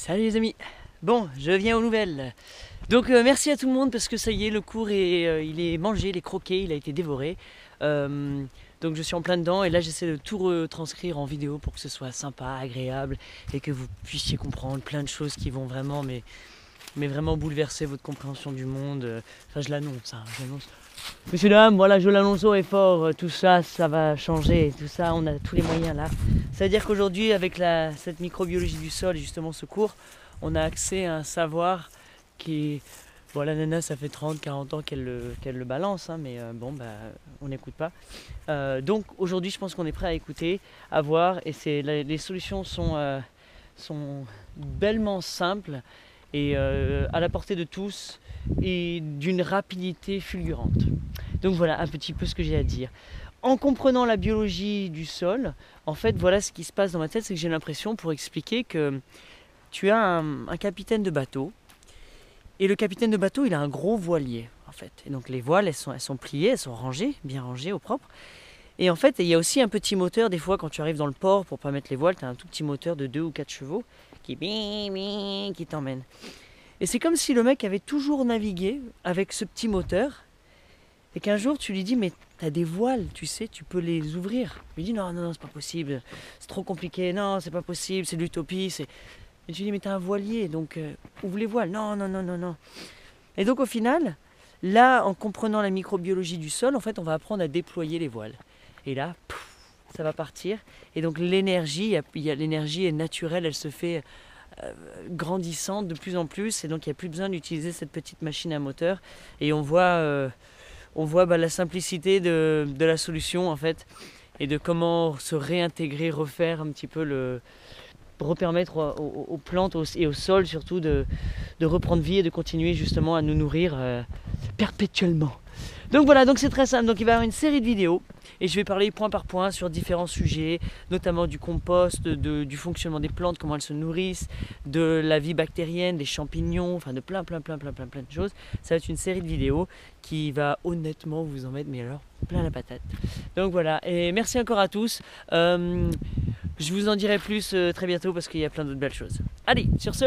Salut les amis. Bon, je viens aux nouvelles. Donc merci à tout le monde parce que ça y est, le cours il est mangé, il est croqué, il a été dévoré. Donc je suis en plein dedans et là j'essaie de tout retranscrire en vidéo pour que ce soit sympa, agréable et que vous puissiez comprendre plein de choses qui vont vraiment, mais vraiment bouleverser votre compréhension du monde. Enfin je l'annonce, hein, je l'annonce. Messieurs, dames, voilà, je l'annonce haut et fort, tout ça, ça va changer, tout ça, on a tous les moyens là. Ça veut dire qu'aujourd'hui, avec cette microbiologie du sol et justement ce cours, on a accès à un savoir qui est... Bon, la nana, ça fait 30-40 ans qu'elle le balance, hein, mais bon, bah, on n'écoute pas. Donc aujourd'hui, je pense qu'on est prêt à écouter, à voir, et les solutions sont bellement simples et à la portée de tous et d'une rapidité fulgurante. Donc voilà un petit peu ce que j'ai à dire. En comprenant la biologie du sol, en fait voilà ce qui se passe dans ma tête, c'est que j'ai l'impression, pour expliquer, que tu as un capitaine de bateau, et le capitaine de bateau il a un gros voilier en fait. Et donc les voiles elles sont pliées, elles sont rangées, bien rangées au propre. Et en fait il y a aussi un petit moteur, des fois quand tu arrives dans le port pour pas mettre les voiles, tu as un tout petit moteur de 2 ou 4 chevaux qui t'emmène. Et c'est comme si le mec avait toujours navigué avec ce petit moteur et qu'un jour tu lui dis mais t'as des voiles, tu sais, tu peux les ouvrir. Il lui dit non, c'est pas possible, c'est trop compliqué, non c'est pas possible, c'est de l'utopie. Et tu lui dis mais t'as un voilier donc ouvre les voiles, non. Et donc au final, là en comprenant la microbiologie du sol, en fait on va apprendre à déployer les voiles. Et là, pouf, ça va partir. Et donc l'énergie, l'énergie est naturelle, elle se fait grandissante de plus en plus, et donc il n'y a plus besoin d'utiliser cette petite machine à moteur. Et on voit la simplicité de la solution en fait, et de comment se réintégrer, refaire un petit peu repermettre aux plantes et au sol surtout de reprendre vie et de continuer justement à nous nourrir perpétuellement. Donc voilà, donc c'est très simple, donc il va y avoir une série de vidéos et je vais parler point par point sur différents sujets, notamment du compost, du fonctionnement des plantes, comment elles se nourrissent, de la vie bactérienne, des champignons, enfin de plein de choses. Ça va être une série de vidéos qui va honnêtement vous en mettre, mais alors plein la patate. Donc voilà, et merci encore à tous. Je vous en dirai plus très bientôt parce qu'il y a plein d'autres belles choses. Allez, sur ce,